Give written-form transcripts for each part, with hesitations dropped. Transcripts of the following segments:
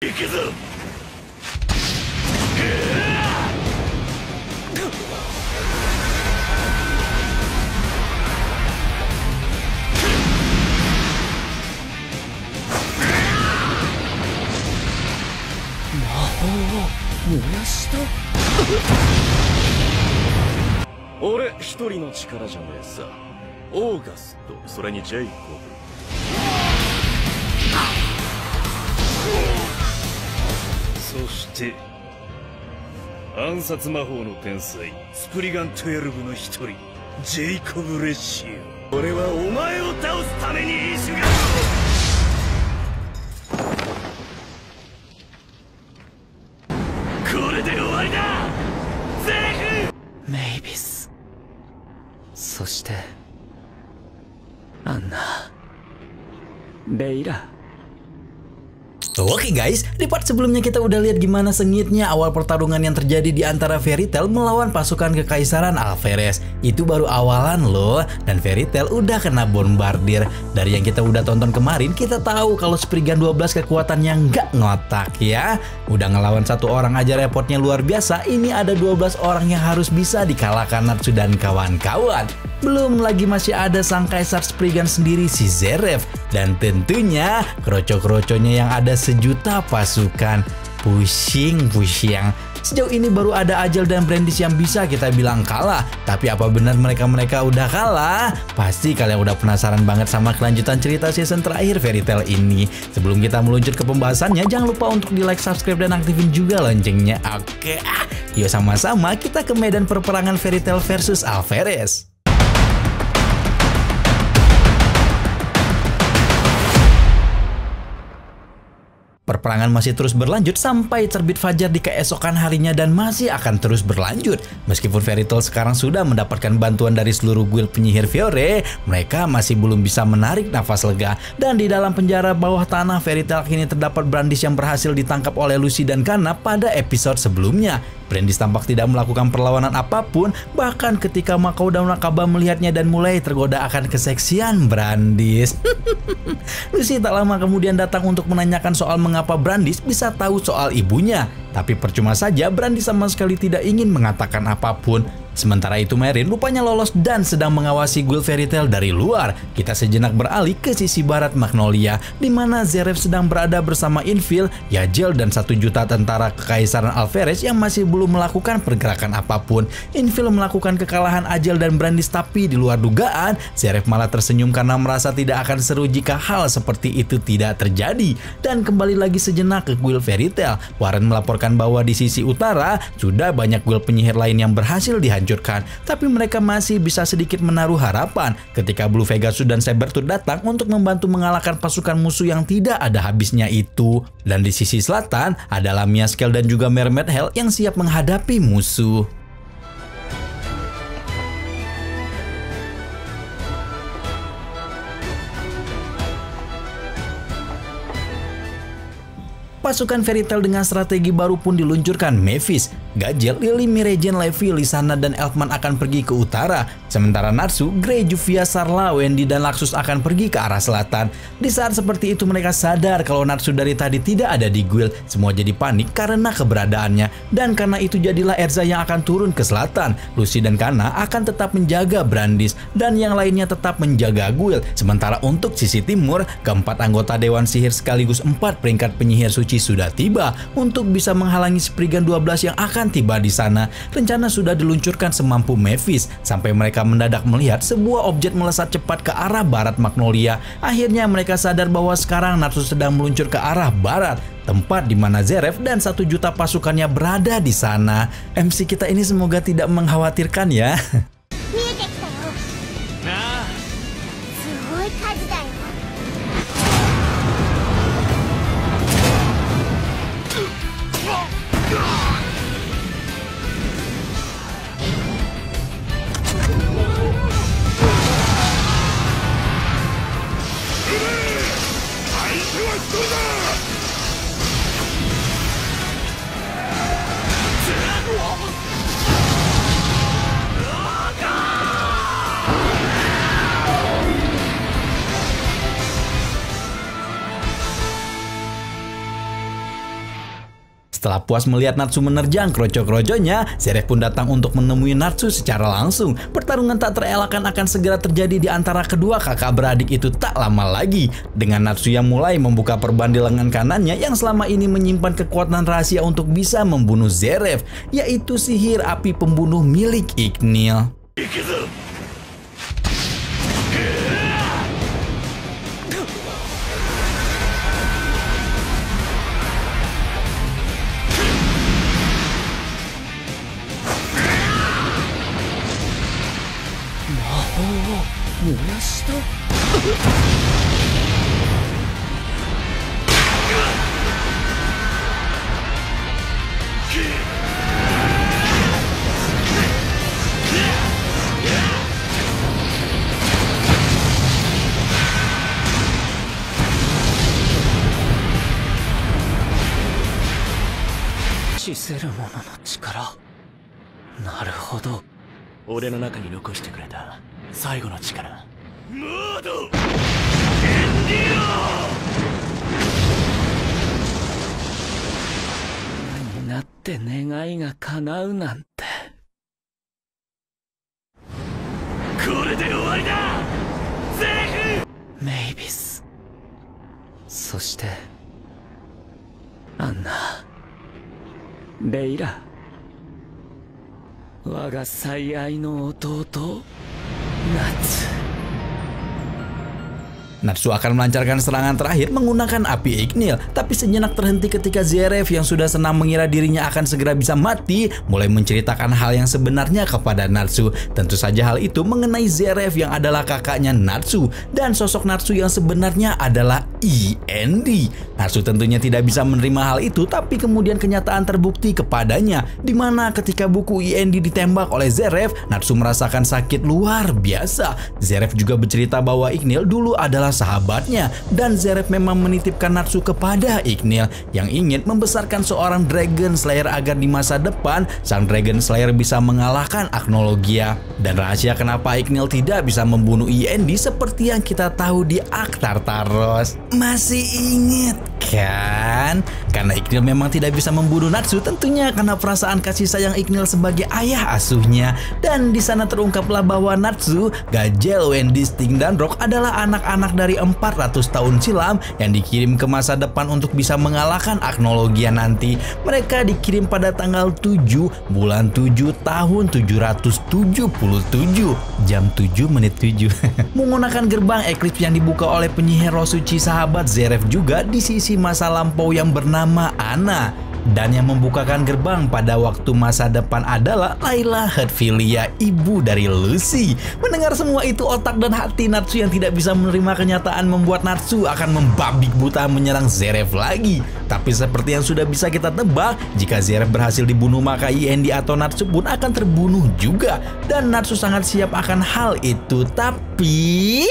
行くぞ。魔法を燃やした。俺一人の力じゃねえさ。オーガスト、それにジェイコブ。そして暗殺魔法の天才スプリガン12の一人ジェイコブ・レッシオ。俺はお前を倒すためにいい修行。これで終わりだゼレフ。メイビス、そしてアンナ、レイラ。Oke guys, di part sebelumnya kita udah lihat gimana sengitnya awal pertarungan yang terjadi di antara Fairy Tail melawan pasukan Kekaisaran Alferes. Itu baru awalan loh, dan Fairy Tail udah kena bombardir. Dari yang kita udah tonton kemarin, kita tahu kalau Spriggan 12 kekuatannya nggak ngotak ya. Udah ngelawan satu orang aja repotnya luar biasa, ini ada 12 orang yang harus bisa dikalahkan Natsu dan kawan-kawan. Belum lagi masih ada sang Kaisar Spriggan sendiri si Zeref. Dan tentunya kroco-kroconya yang ada sejuta pasukan. Pusing. Sejauh ini baru ada Ajel dan Brandis yang bisa kita bilang kalah. Tapi apa benar mereka udah kalah? Pasti kalian udah penasaran banget sama kelanjutan cerita season terakhir Fairy Tail ini. Sebelum kita meluncur ke pembahasannya, jangan lupa untuk di like, subscribe, dan aktifin juga loncengnya. Oke, yuk sama-sama kita ke medan perperangan Fairy Tail versus Alferes. Perperangan masih terus berlanjut sampai terbit fajar di keesokan harinya dan masih akan terus berlanjut. Meskipun Fairy Tail sekarang sudah mendapatkan bantuan dari seluruh guild penyihir Fiore, mereka masih belum bisa menarik nafas lega. Dan di dalam penjara bawah tanah Fairy Tail kini terdapat Brandis yang berhasil ditangkap oleh Lucy dan Kana pada episode sebelumnya. Brandis tampak tidak melakukan perlawanan apapun, bahkan ketika Mako dan Nakaba melihatnya dan mulai tergoda akan keseksian Brandis. Lucy tak lama kemudian datang untuk menanyakan soal mengapa Brandis bisa tahu soal ibunya. Tapi percuma saja, Brandis sama sekali tidak ingin mengatakan apapun. Sementara itu Merin rupanya lolos dan sedang mengawasi guild Fairy Tail dari luar. Kita sejenak beralih ke sisi barat Magnolia, di mana Zeref sedang berada bersama Infil, Yazel, dan 1 juta tentara Kekaisaran Alferes yang masih belum melakukan pergerakan apapun. Infil melakukan kekalahan Ajel dan Brandis, tapi di luar dugaan, Zeref malah tersenyum karena merasa tidak akan seru jika hal seperti itu tidak terjadi. Dan kembali lagi sejenak ke guild Fairy Tail, Warren melaporkan bahwa di sisi utara sudah banyak guild penyihir lain yang berhasil dihancurkan. Tapi mereka masih bisa sedikit menaruh harapan ketika Blue Pegasus dan Sabertooth datang untuk membantu mengalahkan pasukan musuh yang tidak ada habisnya itu. Dan di sisi selatan ada Lamia Scale dan juga Mermaid Hell yang siap menghadapi musuh. Pasukan Fairy Tail dengan strategi baru pun diluncurkan. Mavis, Gajel, Lily, Miragen, Levi, Lysana, dan Elfman akan pergi ke utara. Sementara Natsu, Grey, Juvia, Sarla, Wendy, dan Laxus akan pergi ke arah selatan. Di saat seperti itu mereka sadar kalau Natsu dari tadi tidak ada di guild. Semua jadi panik karena keberadaannya. Dan karena itu jadilah Erza yang akan turun ke selatan. Lucy dan Kana akan tetap menjaga Brandis. Dan yang lainnya tetap menjaga guild. Sementara untuk sisi timur, keempat anggota Dewan Sihir sekaligus 4 peringkat penyihir suci sudah tiba untuk bisa menghalangi Spriggan 12 yang akan tiba di sana. Rencana sudah diluncurkan semampu Mavis sampai mereka mendadak melihat sebuah objek melesat cepat ke arah barat Magnolia. Akhirnya mereka sadar bahwa sekarang Natsu sedang meluncur ke arah barat, tempat di mana Zeref dan 1 juta pasukannya berada di sana. MC kita ini semoga tidak mengkhawatirkan ya. Setelah puas melihat Natsu menerjang kroco-kroconya, Zeref pun datang untuk menemui Natsu secara langsung. Pertarungan tak terelakkan akan segera terjadi di antara kedua kakak beradik itu tak lama lagi. Dengan Natsu yang mulai membuka perban di lengan kanannya yang selama ini menyimpan kekuatan rahasia untuk bisa membunuh Zeref, yaitu sihir api pembunuh milik Ignil.俺の中に残してくれた最後の力。モードエンディ今になって願いが叶うなんて。これで終わりだゼレフ。メイビス、そしてアンナ、レイラ、我が最愛の弟ナツ。Natsu akan melancarkan serangan terakhir menggunakan api Ignil, tapi sejenak terhenti ketika Zeref yang sudah senang mengira dirinya akan segera bisa mati, mulai menceritakan hal yang sebenarnya kepada Natsu. Tentu saja hal itu mengenai Zeref yang adalah kakaknya Natsu, dan sosok Natsu yang sebenarnya adalah IND. Natsu tentunya tidak bisa menerima hal itu, tapi kemudian kenyataan terbukti kepadanya, di mana ketika buku IND ditembak oleh Zeref, Natsu merasakan sakit luar biasa. Zeref juga bercerita bahwa Ignil dulu adalah sahabatnya, dan Zeref memang menitipkan Natsu kepada Ignil yang ingin membesarkan seorang Dragon Slayer agar di masa depan sang Dragon Slayer bisa mengalahkan Agnologia. Dan rahasia kenapa Ignil tidak bisa membunuh IND seperti yang kita tahu di Arc Tartaros. Masih inget kan? Karena Ignil memang tidak bisa membunuh Natsu, tentunya karena perasaan kasih sayang Ignil sebagai ayah asuhnya. Dan di sana terungkaplah bahwa Natsu, Gajel, Wendy, Sting, dan Rock adalah anak-anak dari 400 tahun silam yang dikirim ke masa depan untuk bisa mengalahkan Agnologia nanti. Mereka dikirim pada tanggal 7 bulan 7 tahun 777 jam 7 menit 7 menggunakan gerbang Eclipse yang dibuka oleh penyihir roh suci sahabat Zeref juga di sisi masa lampau yang bernama Anna. Dan yang membukakan gerbang pada waktu masa depan adalah Layla Headfilia, ibu dari Lucy. Mendengar semua itu, otak dan hati Natsu yang tidak bisa menerima kenyataan membuat Natsu akan membabik buta menyerang Zeref lagi. Tapi seperti yang sudah bisa kita tebak, jika Zeref berhasil dibunuh maka IND atau Natsu pun akan terbunuh juga. Dan Natsu sangat siap akan hal itu. Tapi...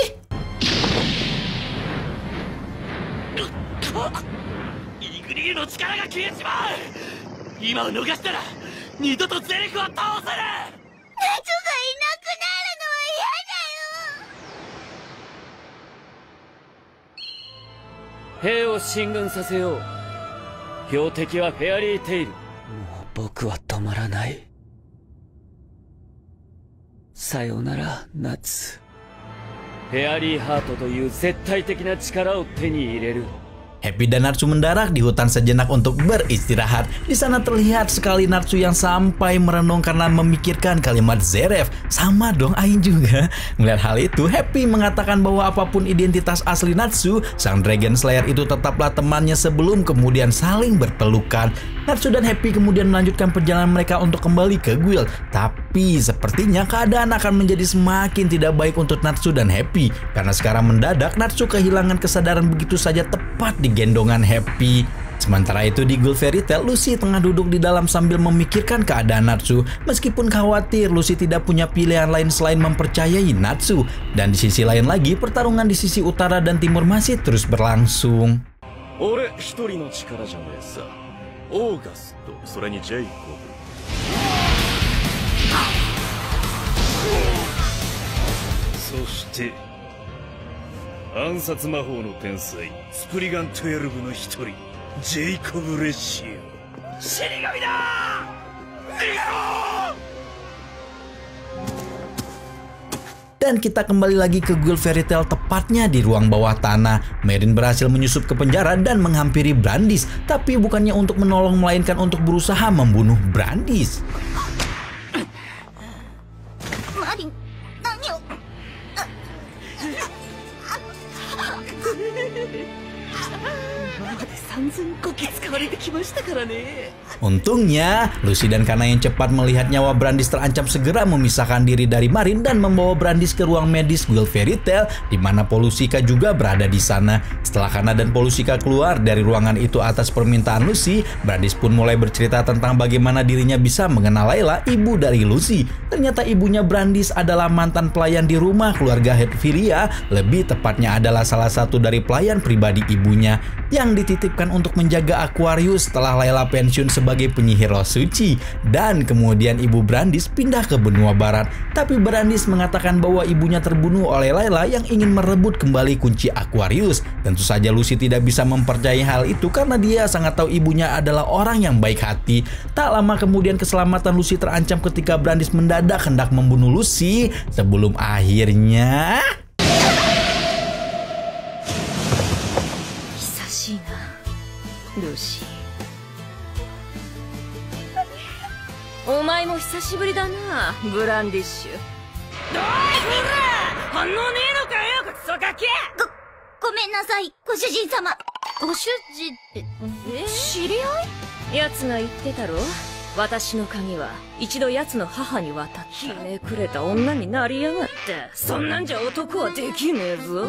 Happy dan Natsu mendarat di hutan sejenak untuk beristirahat. Di sana terlihat sekali Natsu yang sampai merenung karena memikirkan kalimat Zeref. Sama dong, Ain juga. Melihat hal itu, Happy mengatakan bahwa apapun identitas asli Natsu, sang Dragon Slayer itu tetaplah temannya sebelum kemudian saling berpelukan. Natsu dan Happy kemudian melanjutkan perjalanan mereka untuk kembali ke Guild. Tapi sepertinya keadaan akan menjadi semakin tidak baik untuk Natsu dan Happy. Karena sekarang mendadak Natsu kehilangan kesadaran begitu saja tepat di gendongan Happy. Sementara itu di Guild Fairy Tail, Lucy tengah duduk di dalam sambil memikirkan keadaan Natsu. Meskipun khawatir, Lucy tidak punya pilihan lain selain mempercayai Natsu. Dan di sisi lain lagi, pertarungan di sisi utara dan timur masih terus berlangsung. Soshite 暗殺魔法の天才スプリガン12の一人ジェイコブ・レッシア。Dan kita kembali lagi ke Guild Fairy Tail, tepatnya di ruang bawah tanah. Merin berhasil menyusup ke penjara dan menghampiri Brandis, tapi bukannya untuk menolong melainkan untuk berusaha membunuh Brandis. Marin, nanyo? Untungnya, Lucy dan Kana yang cepat melihat nyawa Brandis terancam segera memisahkan diri dari Marin dan membawa Brandis ke ruang medis Guild Fairy Tail, di mana Polusika juga berada di sana. Setelah Kana dan Polusika keluar dari ruangan itu atas permintaan Lucy, Brandis pun mulai bercerita tentang bagaimana dirinya bisa mengenal Layla, ibu dari Lucy. Ternyata ibunya Brandis adalah mantan pelayan di rumah keluarga Hetfilia, lebih tepatnya adalah salah satu dari pelayan pribadi ibunya yang dititipkan untuk menjaga Aquarius setelah Layla pensiun sebagai penyihir roh suci. Dan kemudian ibu Brandis pindah ke benua barat. Tapi Brandis mengatakan bahwa ibunya terbunuh oleh Layla yang ingin merebut kembali kunci Aquarius. Tentu saja Lucy tidak bisa mempercayai hal itu karena dia sangat tahu ibunya adalah orang yang baik hati. Tak lama kemudian keselamatan Lucy terancam ketika Brandis mendadak hendak membunuh Lucy sebelum akhirnya... Lucy. お前も久しぶりだな、ブランディッシュ。おい、ほら！反応ねえのかよ、クソガキ！ごめんなさい、ご主人様。ご主人って、知り合い？奴が言ってたろ？私の鍵は一度奴の母に渡った。ひねくれた女になりやがって。そんなんじゃ男はできねえぞ。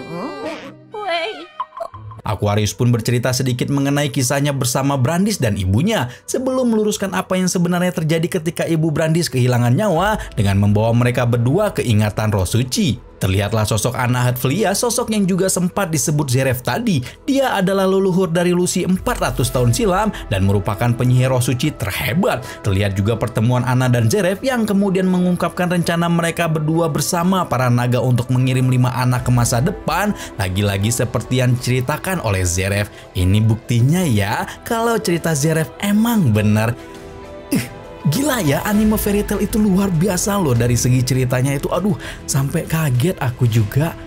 Aquarius pun bercerita sedikit mengenai kisahnya bersama Brandis dan ibunya sebelum meluruskan apa yang sebenarnya terjadi ketika ibu Brandis kehilangan nyawa dengan membawa mereka berdua ke ingatan roh suci. Terlihatlah sosok Anna Hetfilia, sosok yang juga sempat disebut Zeref tadi. Dia adalah leluhur dari Lucy 400 tahun silam dan merupakan penyihir roh suci terhebat. Terlihat juga pertemuan Anna dan Zeref yang kemudian mengungkapkan rencana mereka berdua bersama para naga untuk mengirim 5 anak ke masa depan. Lagi-lagi seperti yang diceritakan oleh Zeref. Ini buktinya ya kalau cerita Zeref emang benar. Gila ya, anime Fairy Tail itu luar biasa loh dari segi ceritanya itu. Aduh, sampai kaget aku juga.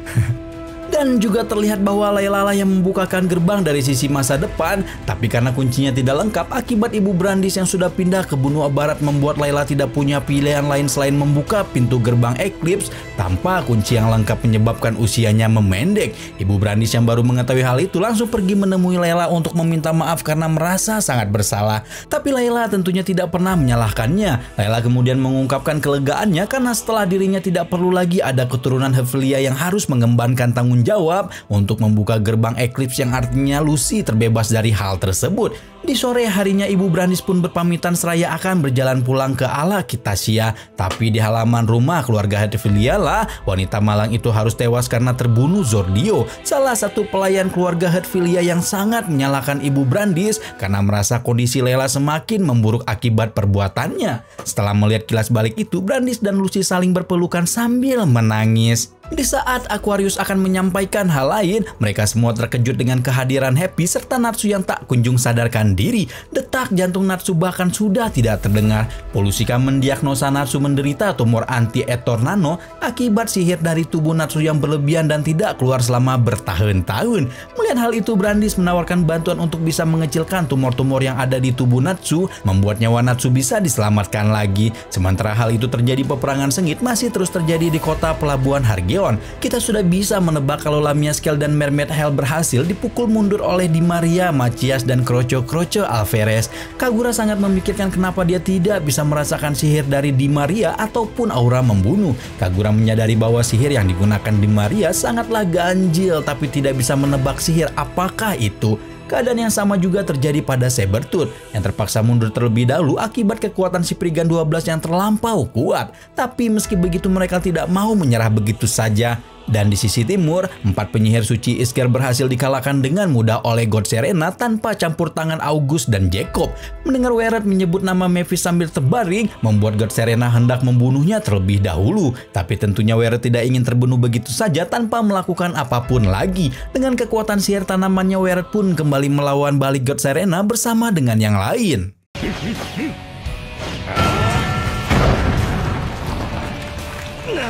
Dan juga terlihat bahwa Layla lah yang membukakan gerbang dari sisi masa depan. Tapi karena kuncinya tidak lengkap akibat ibu Brandis yang sudah pindah ke benua barat membuat Layla tidak punya pilihan lain selain membuka pintu gerbang Eclipse tanpa kunci yang lengkap menyebabkan usianya memendek. Ibu Brandis yang baru mengetahui hal itu langsung pergi menemui Layla untuk meminta maaf karena merasa sangat bersalah. Tapi Layla tentunya tidak pernah menyalahkannya. Layla kemudian mengungkapkan kelegaannya karena setelah dirinya tidak perlu lagi ada keturunan Hetfilia yang harus mengembankan tanggung jawab untuk membuka gerbang Eclipse yang artinya Lucy terbebas dari hal tersebut. Di sore harinya ibu Brandis pun berpamitan seraya akan berjalan pulang ke Alakitasia. Tapi di halaman rumah keluarga Hetfilia lah, wanita malang itu harus tewas karena terbunuh Zordio, salah satu pelayan keluarga Hetfilia yang sangat menyalahkan ibu Brandis karena merasa kondisi Layla semakin memburuk akibat perbuatannya. Setelah melihat kilas balik itu, Brandis dan Lucy saling berpelukan sambil menangis. Di saat Aquarius akan menyampaikan hal lain, mereka semua terkejut dengan kehadiran Happy serta Natsu yang tak kunjung sadarkan diri. Detak jantung Natsu bahkan sudah tidak terdengar. Polusika mendiagnosa Natsu menderita tumor anti-etor nano akibat sihir dari tubuh Natsu yang berlebihan dan tidak keluar selama bertahun-tahun. Melihat hal itu, Brandis menawarkan bantuan untuk bisa mengecilkan tumor-tumor yang ada di tubuh Natsu, membuat nyawa Natsu bisa diselamatkan lagi. Sementara hal itu terjadi, peperangan sengit masih terus terjadi di kota pelabuhan Hargeon. Kita sudah bisa menebak kalau Lamia Scale dan Mermaid Hell berhasil dipukul mundur oleh Di Maria, Machias, dan Crocho Alvarez. Kagura sangat memikirkan kenapa dia tidak bisa merasakan sihir dari Di Maria ataupun aura membunuh. Kagura menyadari bahwa sihir yang digunakan Di Maria sangatlah ganjil, tapi tidak bisa menebak sihir apakah itu. Keadaan yang sama juga terjadi pada Sabertooth yang terpaksa mundur terlebih dahulu akibat kekuatan si Spriggan 12 yang terlampau kuat. Tapi meski begitu mereka tidak mau menyerah begitu saja. Dan di sisi timur, 4 penyihir suci Isker berhasil dikalahkan dengan mudah oleh God Serena tanpa campur tangan August dan Jacob. Mendengar Weret menyebut nama Mavis sambil terbaring, membuat God Serena hendak membunuhnya terlebih dahulu. Tapi tentunya Weret tidak ingin terbunuh begitu saja tanpa melakukan apapun lagi. Dengan kekuatan sihir tanamannya, Weret pun kembali melawan balik God Serena bersama dengan yang lain. な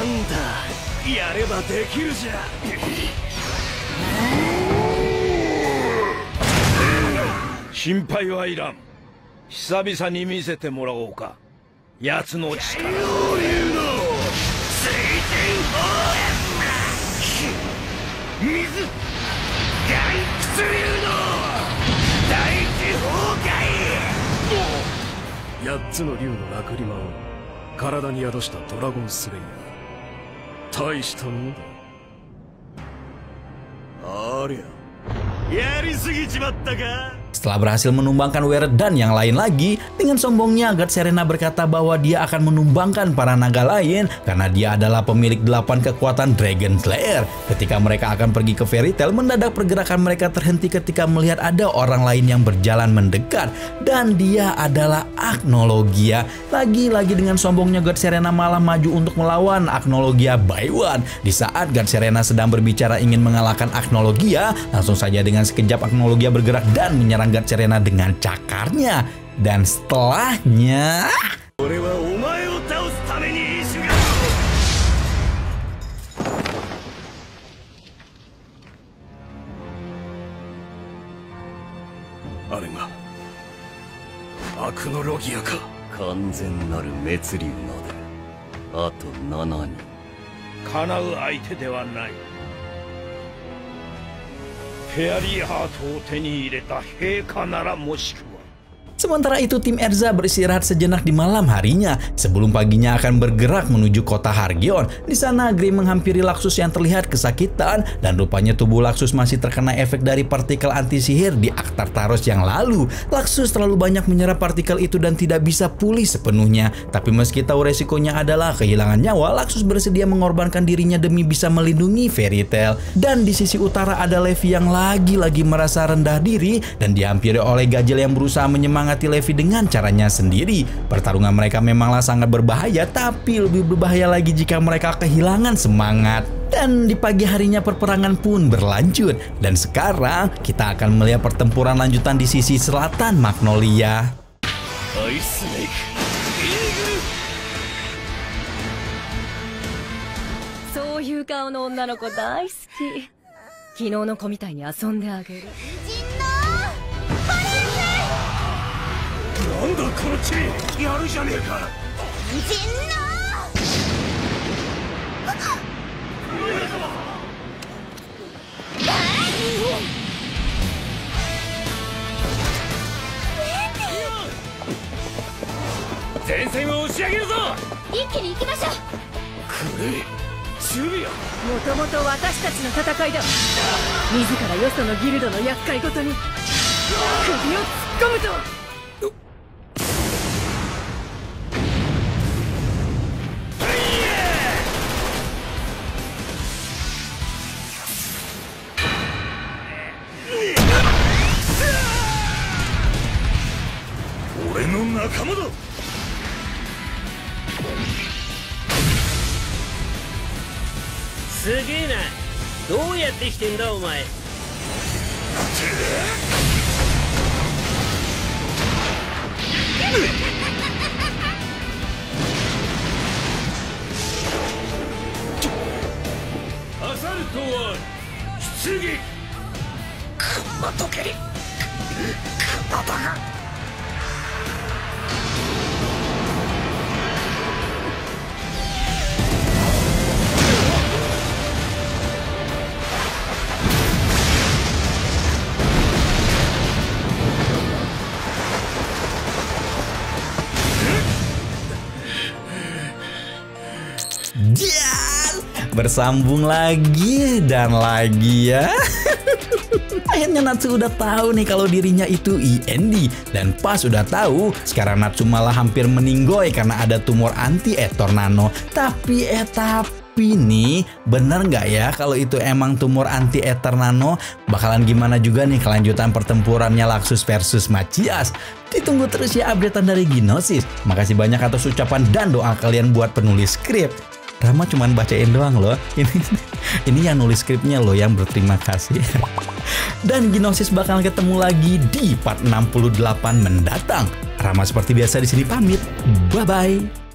んだ、やればできるじゃ。心配はいらん。久々に見せてもらおうか、奴の力。水天外薬流の大地崩壊。8つの竜のラクリマを体に宿したドラゴンスレイヤー、大したもんだ。ありゃ、やりすぎちまったか。Setelah berhasil menumbangkan Weret dan yang lain lagi, dengan sombongnya God Serena berkata bahwa dia akan menumbangkan para naga lain karena dia adalah pemilik 8 kekuatan Dragon Slayer. Ketika mereka akan pergi ke Fairy Tail, mendadak pergerakan mereka terhenti ketika melihat ada orang lain yang berjalan mendekat, dan dia adalah Agnologia. Lagi-lagi dengan sombongnya God Serena malah maju untuk melawan Agnologia by one. Di saat God Serena sedang berbicara ingin mengalahkan Agnologia, langsung saja dengan sekejap Agnologia bergerak dan menyerang God Serena dengan cakarnya. Dan setelahnya, Agnologiaか。完全なる滅竜まであと7人。叶う相手ではない。フェアリーハートを手に入れた陛下ならもしくは。Sementara itu tim Erza beristirahat sejenak di malam harinya sebelum paginya akan bergerak menuju kota Hargeon. Di sana Gray menghampiri Laxus yang terlihat kesakitan dan rupanya tubuh Laxus masih terkena efek dari partikel anti sihir di Aktar Taros yang lalu. Laxus terlalu banyak menyerap partikel itu dan tidak bisa pulih sepenuhnya. Tapi meski tahu resikonya adalah kehilangan nyawa, Laxus bersedia mengorbankan dirinya demi bisa melindungi Fairy Tail. Dan di sisi utara ada Levi yang lagi-lagi merasa rendah diri dan dihampiri oleh Gajel yang berusaha menyemangati Levi dengan caranya sendiri. Pertarungan mereka memanglah sangat berbahaya, tapi lebih berbahaya lagi jika mereka kehilangan semangat. Dan di pagi harinya perperangan pun berlanjut. Dan sekarang kita akan melihat pertempuran lanjutan di sisi selatan Magnolia. Ice Snake. そういう顔の女の子大好き。昨日の子みたいに遊んであげる。なんだこのチビ、やるじゃねえか。前線を押し上げるぞ。一気に行きましょう。くれ、チュビア。もともと私たちの戦いだ。自らよそのギルドの厄介ごとに首を突っ込むと。俺の仲間だ。すげえな。どうやって生きてんだお前。アサルトは出撃。こんな時にこんなだが。Bersambung lagi dan lagi ya. Akhirnya Natsu udah tahu nih kalau dirinya itu IND. Dan pas udah tahu, sekarang Natsu malah hampir meninggoy karena ada tumor anti-Etor Nano. Tapi nih, bener nggak ya kalau itu emang tumor anti-Etor Nano? Bakalan gimana juga nih kelanjutan pertempurannya Laxus versus Machias? Ditunggu terus ya updatean dari Gnosis. Makasih banyak atas ucapan dan doa kalian buat penulis skrip. Rama cuman bacain doang loh. Ini yang nulis skripnya loh yang berterima kasih. Dan Gnosis bakal ketemu lagi di part 68 mendatang. Rama seperti biasa di sini pamit. Bye bye.